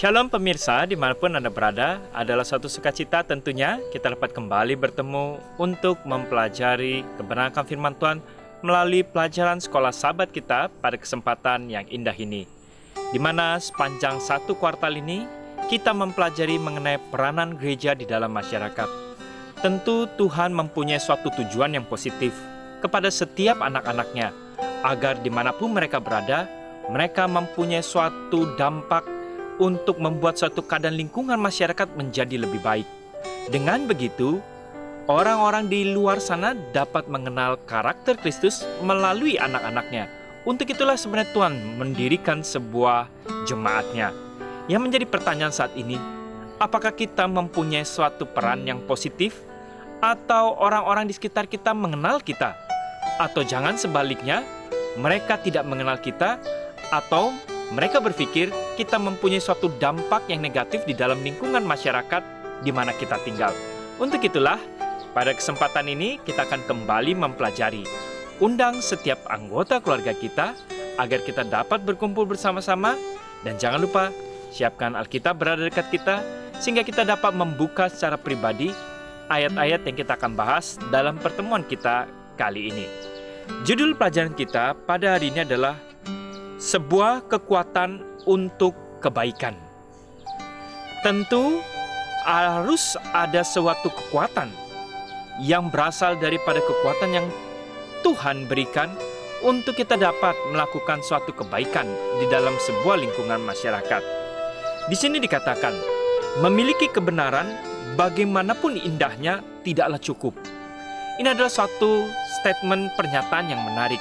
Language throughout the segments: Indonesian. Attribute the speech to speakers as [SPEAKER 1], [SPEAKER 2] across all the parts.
[SPEAKER 1] Shalom pemirsa, dimanapun Anda berada, adalah suatu sukacita tentunya kita dapat kembali bertemu untuk mempelajari kebenaran firman Tuhan melalui pelajaran sekolah sahabat kita pada kesempatan yang indah ini. Di mana sepanjang satu kuartal ini, kita mempelajari mengenai peranan gereja di dalam masyarakat. Tentu Tuhan mempunyai suatu tujuan yang positif kepada setiap anak-anaknya, agar dimanapun mereka berada, mereka mempunyai suatu dampak untuk membuat suatu keadaan lingkungan masyarakat menjadi lebih baik. Dengan begitu, orang-orang di luar sana dapat mengenal karakter Kristus melalui anak-anaknya. Untuk itulah sebenarnya Tuhan mendirikan sebuah jemaatnya. Yang menjadi pertanyaan saat ini, apakah kita mempunyai suatu peran yang positif? Atau orang-orang di sekitar kita mengenal kita? Atau jangan sebaliknya, mereka tidak mengenal kita, atau mereka berpikir kita mempunyai suatu dampak yang negatif di dalam lingkungan masyarakat di mana kita tinggal. Untuk itulah, pada kesempatan ini kita akan kembali mempelajari. Undang setiap anggota keluarga kita agar kita dapat berkumpul bersama-sama. Dan jangan lupa, siapkan Alkitab berada dekat kita, sehingga kita dapat membuka secara pribadi ayat-ayat yang kita akan bahas dalam pertemuan kita kali ini. Judul pelajaran kita pada hari ini adalah sebuah kekuatan untuk kebaikan. Tentu harus ada suatu kekuatan yang berasal daripada kekuatan yang Tuhan berikan untuk kita dapat melakukan suatu kebaikan di dalam sebuah lingkungan masyarakat. Di sini dikatakan, memiliki kebenaran bagaimanapun indahnya tidaklah cukup. Ini adalah suatu statement pernyataan yang menarik.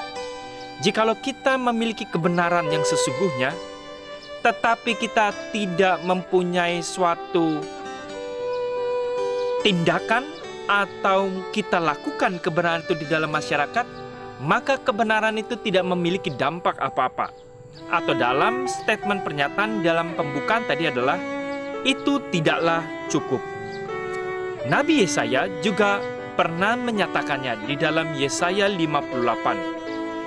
[SPEAKER 1] Jikalau kita memiliki kebenaran yang sesungguhnya, tetapi kita tidak mempunyai suatu tindakan atau kita lakukan kebenaran itu di dalam masyarakat, maka kebenaran itu tidak memiliki dampak apa-apa. Atau dalam statement pernyataan dalam pembukaan tadi adalah, itu tidaklah cukup. Nabi Yesaya juga pernah menyatakannya di dalam Yesaya 58.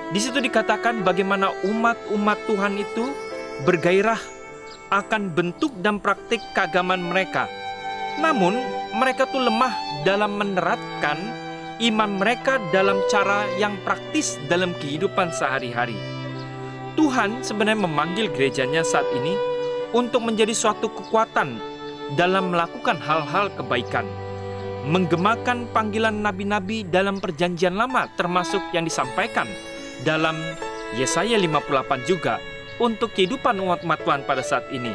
[SPEAKER 1] Di situ dikatakan bagaimana umat-umat Tuhan itu bergairah akan bentuk dan praktik keagamaan mereka. Namun, mereka tuh lemah dalam menerapkan iman mereka dalam cara yang praktis dalam kehidupan sehari-hari. Tuhan sebenarnya memanggil gerejanya saat ini untuk menjadi suatu kekuatan dalam melakukan hal-hal kebaikan. Menggemakan panggilan nabi-nabi dalam perjanjian lama termasuk yang disampaikan dalam Yesaya 58 juga untuk kehidupan umat Tuhan pada saat ini,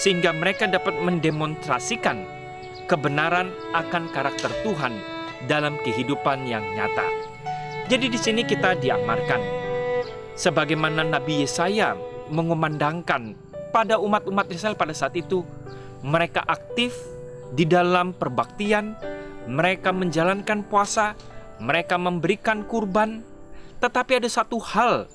[SPEAKER 1] sehingga mereka dapat mendemonstrasikan kebenaran akan karakter Tuhan dalam kehidupan yang nyata. Jadi di sini kita diamarkan sebagaimana Nabi Yesaya mengumandangkan pada umat-umat Israel pada saat itu, mereka aktif di dalam perbaktian, mereka menjalankan puasa, mereka memberikan kurban. Tetapi ada satu hal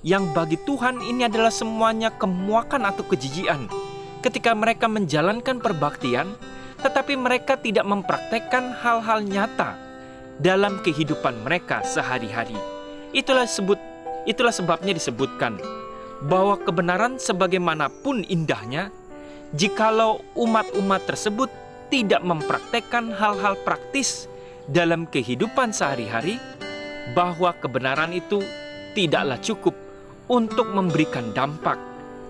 [SPEAKER 1] yang bagi Tuhan ini adalah semuanya kemuakan atau kejijian. Ketika mereka menjalankan perbaktian, tetapi mereka tidak mempraktekkan hal-hal nyata dalam kehidupan mereka sehari-hari. Itulah sebabnya disebutkan bahwa kebenaran sebagaimanapun indahnya, jikalau umat-umat tersebut tidak mempraktekkan hal-hal praktis dalam kehidupan sehari-hari, bahwa kebenaran itu tidaklah cukup untuk memberikan dampak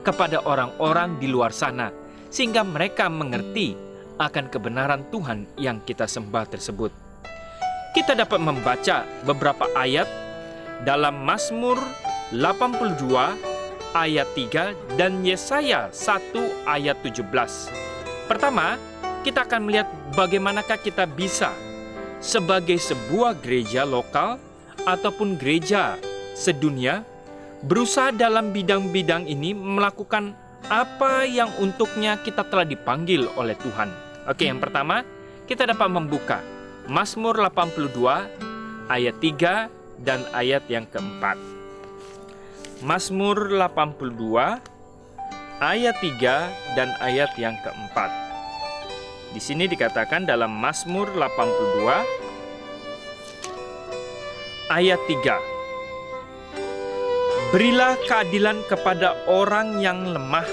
[SPEAKER 1] kepada orang-orang di luar sana, sehingga mereka mengerti akan kebenaran Tuhan yang kita sembah tersebut. Kita dapat membaca beberapa ayat dalam Mazmur 82 ayat 3 dan Yesaya 1 ayat 17. Pertama, kita akan melihat bagaimanakah kita bisa sebagai sebuah gereja lokal ataupun gereja sedunia berusaha dalam bidang-bidang ini melakukan apa yang untuknya kita telah dipanggil oleh Tuhan. Oke, yang pertama kita dapat membuka Mazmur 82 ayat 3 dan ayat yang keempat. Mazmur 82 ayat 3 dan ayat yang keempat. Di sini dikatakan dalam Mazmur 82 ayat 3. Berilah keadilan kepada orang yang lemah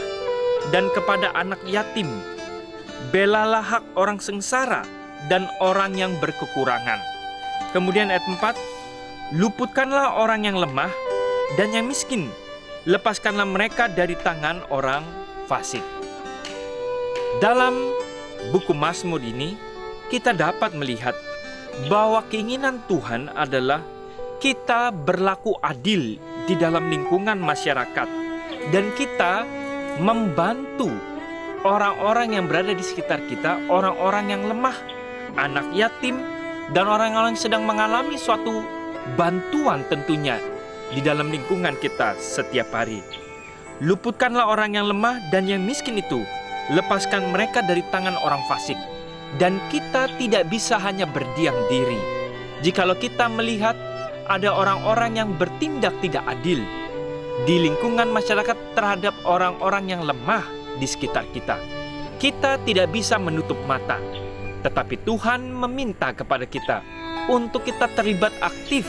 [SPEAKER 1] dan kepada anak yatim. Belalah hak orang sengsara dan orang yang berkekurangan. Kemudian ayat 4, luputkanlah orang yang lemah dan yang miskin. Lepaskanlah mereka dari tangan orang fasik. Dalam buku Mazmur ini, kita dapat melihat bahwa keinginan Tuhan adalah kita berlaku adil di dalam lingkungan masyarakat, dan kita membantu orang-orang yang berada di sekitar kita, orang-orang yang lemah, anak yatim, dan orang-orang yang sedang mengalami suatu bantuan tentunya di dalam lingkungan kita setiap hari. Luputkanlah orang yang lemah dan yang miskin itu, lepaskan mereka dari tangan orang fasik. Dan kita tidak bisa hanya berdiam diri. Jikalau kita melihat ada orang-orang yang bertindak tidak adil di lingkungan masyarakat terhadap orang-orang yang lemah di sekitar kita, kita tidak bisa menutup mata. Tetapi Tuhan meminta kepada kita untuk kita terlibat aktif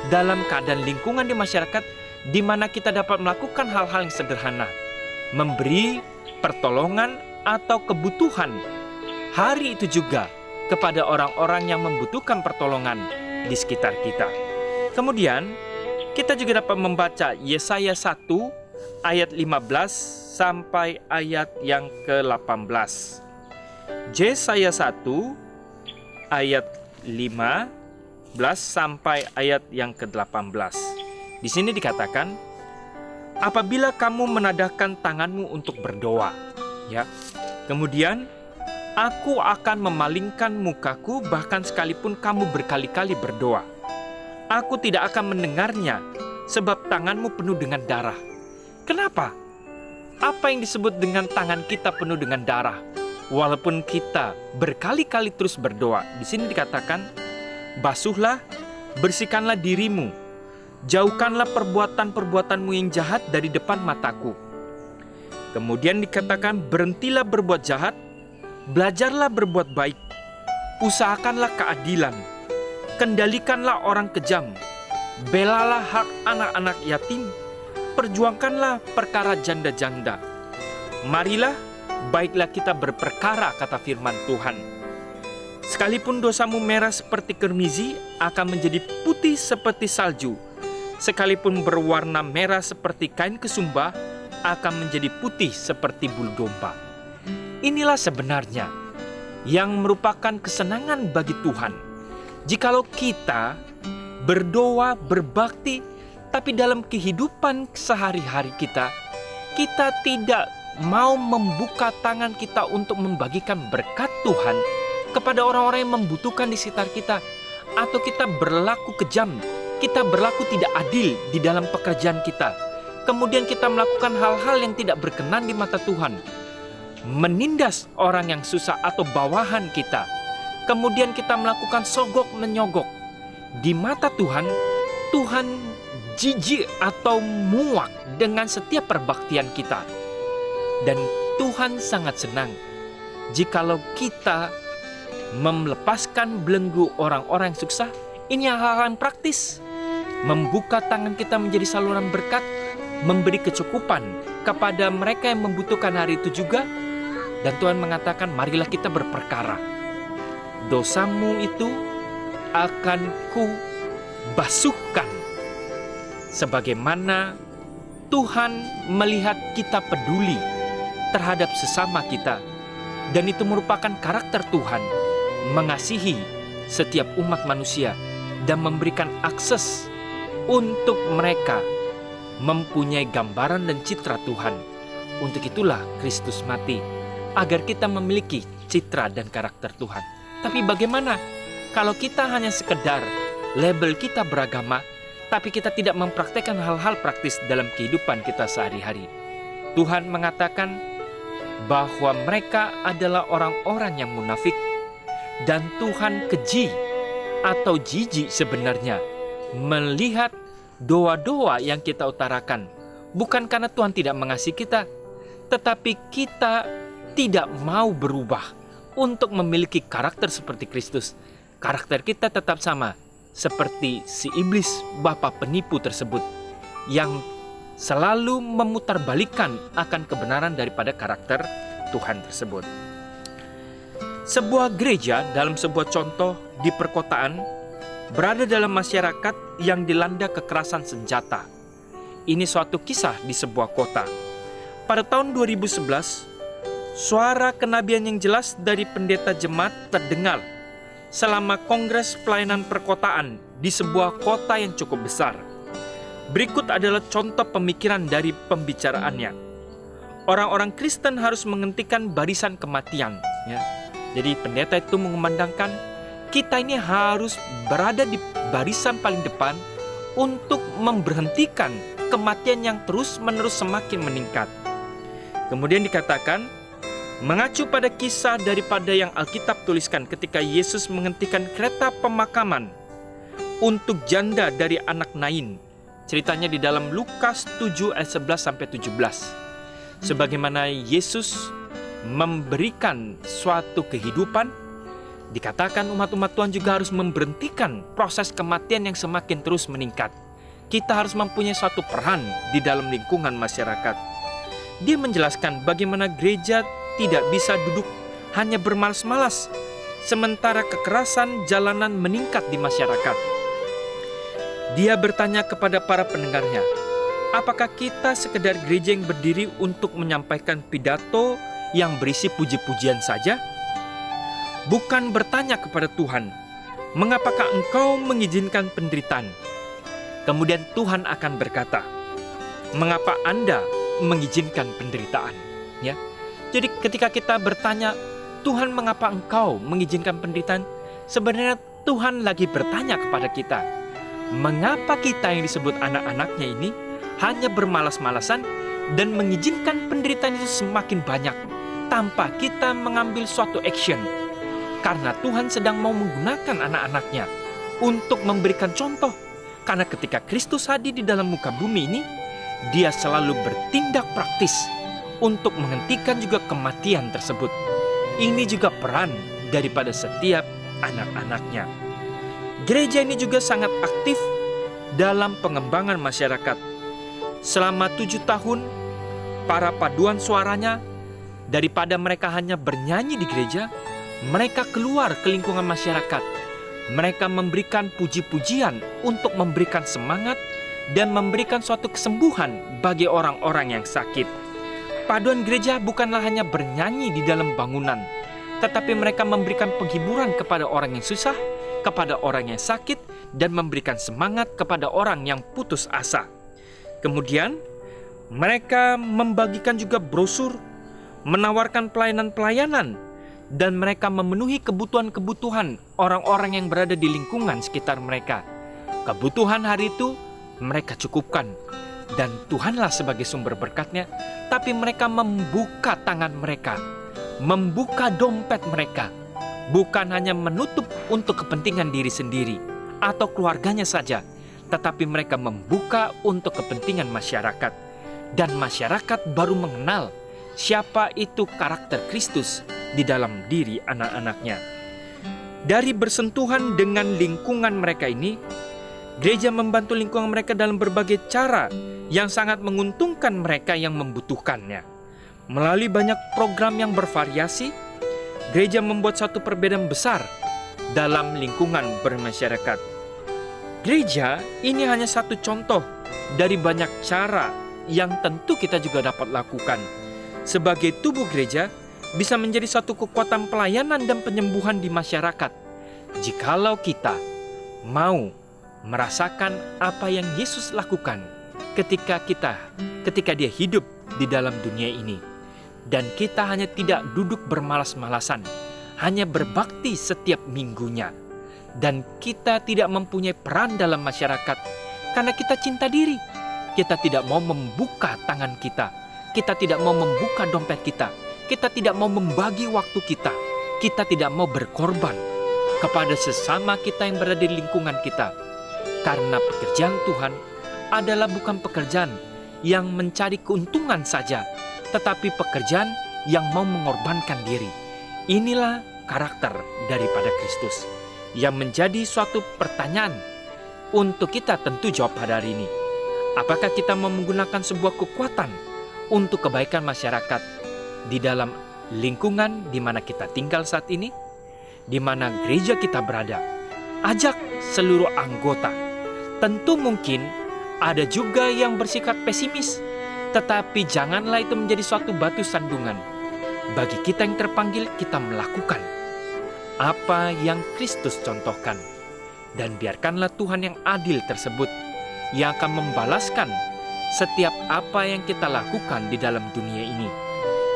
[SPEAKER 1] dalam keadaan lingkungan di masyarakat, di mana kita dapat melakukan hal-hal yang sederhana, memberi pertolongan atau kebutuhan hari itu juga kepada orang-orang yang membutuhkan pertolongan di sekitar kita. Kemudian kita juga dapat membaca Yesaya 1 ayat 15 sampai ayat yang ke-18. Yesaya 1 ayat 15 sampai ayat yang ke-18. Di sini dikatakan, apabila kamu menadahkan tanganmu untuk berdoa, ya. Kemudian aku akan memalingkan mukaku bahkan sekalipun kamu berkali-kali berdoa. Aku tidak akan mendengarnya sebab tanganmu penuh dengan darah. Kenapa? Apa yang disebut dengan tangan kita penuh dengan darah? Walaupun kita berkali-kali terus berdoa, di sini dikatakan, basuhlah, bersihkanlah dirimu, jauhkanlah perbuatan-perbuatanmu yang jahat dari depan mataku. Kemudian dikatakan, berhentilah berbuat jahat, belajarlah berbuat baik, usahakanlah keadilan, kendalikanlah orang kejam, belalah hak anak-anak yatim, perjuangkanlah perkara janda-janda. Marilah, baiklah kita berperkara, kata firman Tuhan. Sekalipun dosamu merah seperti kermizi, akan menjadi putih seperti salju. Sekalipun berwarna merah seperti kain kesumba, akan menjadi putih seperti bulu domba. Inilah sebenarnya yang merupakan kesenangan bagi Tuhan. Jikalau kita berdoa, berbakti, tapi dalam kehidupan sehari-hari kita tidak mau membuka tangan kita untuk membagikan berkat Tuhan kepada orang-orang yang membutuhkan di sekitar kita, atau kita berlaku kejam, kita berlaku tidak adil di dalam pekerjaan kita, kemudian kita melakukan hal-hal yang tidak berkenan di mata Tuhan, menindas orang yang susah atau bawahan kita, kemudian kita melakukan sogok menyogok di mata Tuhan, Tuhan jijik atau muak dengan setiap perbaktian kita. Dan Tuhan sangat senang jikalau kita melepaskan belenggu orang-orang yang susah. Ini hal-hal yang praktis, membuka tangan kita menjadi saluran berkat, memberi kecukupan kepada mereka yang membutuhkan hari itu juga. Dan Tuhan mengatakan, marilah kita berperkara. Dosamu itu akan ku basuhkan. Sebagaimana Tuhan melihat kita peduli terhadap sesama kita. Dan itu merupakan karakter Tuhan, mengasihi setiap umat manusia dan memberikan akses untuk mereka mempunyai gambaran dan citra Tuhan. Untuk itulah Kristus mati, agar kita memiliki citra dan karakter Tuhan. Tapi bagaimana kalau kita hanya sekedar label kita beragama, tapi kita tidak mempraktekkan hal-hal praktis dalam kehidupan kita sehari-hari? Tuhan mengatakan bahwa mereka adalah orang-orang yang munafik, dan Tuhan keji atau jijik sebenarnya melihat doa-doa yang kita utarakan. Bukan karena Tuhan tidak mengasihi kita, tetapi kita tidak mau berubah untuk memiliki karakter seperti Kristus. Karakter kita tetap sama seperti si iblis, bapa penipu tersebut, yang selalu memutarbalikkan akan kebenaran daripada karakter Tuhan tersebut. Sebuah gereja dalam sebuah contoh di perkotaan berada dalam masyarakat yang dilanda kekerasan senjata. Ini suatu kisah di sebuah kota. Pada tahun 2011, suara kenabian yang jelas dari pendeta jemaat terdengar selama kongres pelayanan perkotaan di sebuah kota yang cukup besar. Berikut adalah contoh pemikiran dari pembicaraannya. Orang-orang Kristen harus menghentikan barisan kematian. Jadi pendeta itu mengumandangkan kita ini harus berada di barisan paling depan untuk memberhentikan kematian yang terus-menerus semakin meningkat. Kemudian dikatakan, mengacu pada kisah daripada yang Alkitab tuliskan ketika Yesus menghentikan kereta pemakaman untuk janda dari anak Nain. Ceritanya di dalam Lukas 7 ayat 11-17. Sebagaimana Yesus memberikan suatu kehidupan, dikatakan umat-umat Tuhan juga harus memberhentikan proses kematian yang semakin terus meningkat. Kita harus mempunyai suatu peran di dalam lingkungan masyarakat. Dia menjelaskan bagaimana gereja tidak bisa duduk hanya bermalas-malas, sementara kekerasan jalanan meningkat di masyarakat. Dia bertanya kepada para pendengarnya, apakah kita sekedar gereja yang berdiri untuk menyampaikan pidato yang berisi puji-pujian saja? Bukan bertanya kepada Tuhan, mengapakah engkau mengizinkan penderitaan? Kemudian Tuhan akan berkata, mengapa Anda mengizinkan penderitaan? Ya. Jadi ketika kita bertanya, Tuhan mengapa engkau mengizinkan penderitaan? Sebenarnya Tuhan lagi bertanya kepada kita, mengapa kita yang disebut anak-anaknya ini hanya bermalas-malasan dan mengizinkan penderitaan itu semakin banyak tanpa kita mengambil suatu action? Karena Tuhan sedang mau menggunakan anak-anaknya untuk memberikan contoh. Karena ketika Kristus hadir di dalam muka bumi ini, Dia selalu bertindak praktis untuk menghentikan juga kematian tersebut. Ini juga peran daripada setiap anak-anaknya. Gereja ini juga sangat aktif dalam pengembangan masyarakat. Selama 7 tahun, para paduan suaranya, daripada mereka hanya bernyanyi di gereja, mereka keluar ke lingkungan masyarakat. Mereka memberikan puji-pujian untuk memberikan semangat dan memberikan suatu kesembuhan bagi orang-orang yang sakit. Paduan gereja bukanlah hanya bernyanyi di dalam bangunan, tetapi mereka memberikan penghiburan kepada orang yang susah, kepada orang yang sakit, dan memberikan semangat kepada orang yang putus asa. Kemudian, mereka membagikan juga brosur, menawarkan pelayanan-pelayanan, dan mereka memenuhi kebutuhan-kebutuhan orang-orang yang berada di lingkungan sekitar mereka. Kebutuhan hari itu mereka cukupkan, dan Tuhanlah sebagai sumber berkatnya, tapi mereka membuka tangan mereka, membuka dompet mereka, bukan hanya menutup untuk kepentingan diri sendiri atau keluarganya saja, tetapi mereka membuka untuk kepentingan masyarakat. Dan masyarakat baru mengenal siapa itu karakter Kristus di dalam diri anak-anaknya. Dari bersentuhan dengan lingkungan mereka ini, gereja membantu lingkungan mereka dalam berbagai cara yang sangat menguntungkan mereka yang membutuhkannya. Melalui banyak program yang bervariasi, gereja membuat satu perbedaan besar dalam lingkungan bermasyarakat. Gereja ini hanya satu contoh dari banyak cara yang tentu kita juga dapat lakukan. Sebagai tubuh gereja, bisa menjadi satu kekuatan pelayanan dan penyembuhan di masyarakat, jikalau kita mau merasakan apa yang Yesus lakukan ketika Dia hidup di dalam dunia ini. Dan kita hanya tidak duduk bermalas-malasan, hanya berbakti setiap minggunya. Dan kita tidak mempunyai peran dalam masyarakat karena kita cinta diri. Kita tidak mau membuka tangan kita, kita tidak mau membuka dompet kita, kita tidak mau membagi waktu kita, kita tidak mau berkorban kepada sesama kita yang berada di lingkungan kita. Karena pekerjaan Tuhan adalah bukan pekerjaan yang mencari keuntungan saja, tetapi pekerjaan yang mau mengorbankan diri. Inilah karakter daripada Kristus yang menjadi suatu pertanyaan untuk kita tentu jawab pada hari ini. Apakah kita mau menggunakan sebuah kekuatan untuk kebaikan masyarakat di dalam lingkungan di mana kita tinggal saat ini, di mana gereja kita berada? Ajak seluruh anggota. Tentu mungkin ada juga yang bersikap pesimis, tetapi janganlah itu menjadi suatu batu sandungan. Bagi kita yang terpanggil, kita melakukan apa yang Kristus contohkan. Dan biarkanlah Tuhan yang adil tersebut yang akan membalaskan setiap apa yang kita lakukan di dalam dunia ini.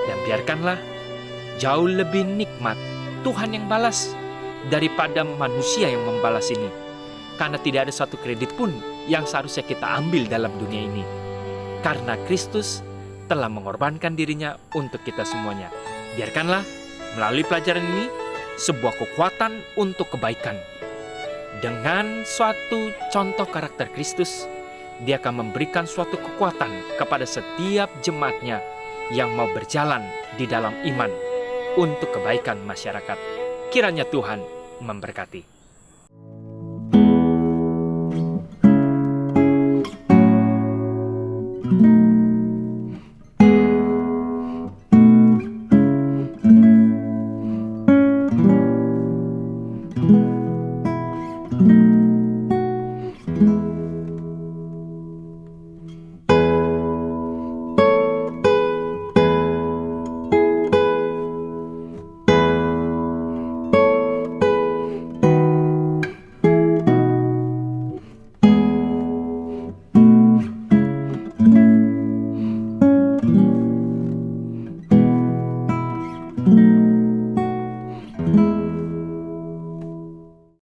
[SPEAKER 1] Dan biarkanlah jauh lebih nikmat Tuhan yang balas daripada manusia yang membalas ini. Karena tidak ada satu kredit pun yang seharusnya kita ambil dalam dunia ini. Karena Kristus telah mengorbankan dirinya untuk kita semuanya. Biarkanlah melalui pelajaran ini sebuah kekuatan untuk kebaikan. Dengan suatu contoh karakter Kristus, Dia akan memberikan suatu kekuatan kepada setiap jemaatnya yang mau berjalan di dalam iman untuk kebaikan masyarakat. Kiranya Tuhan memberkati.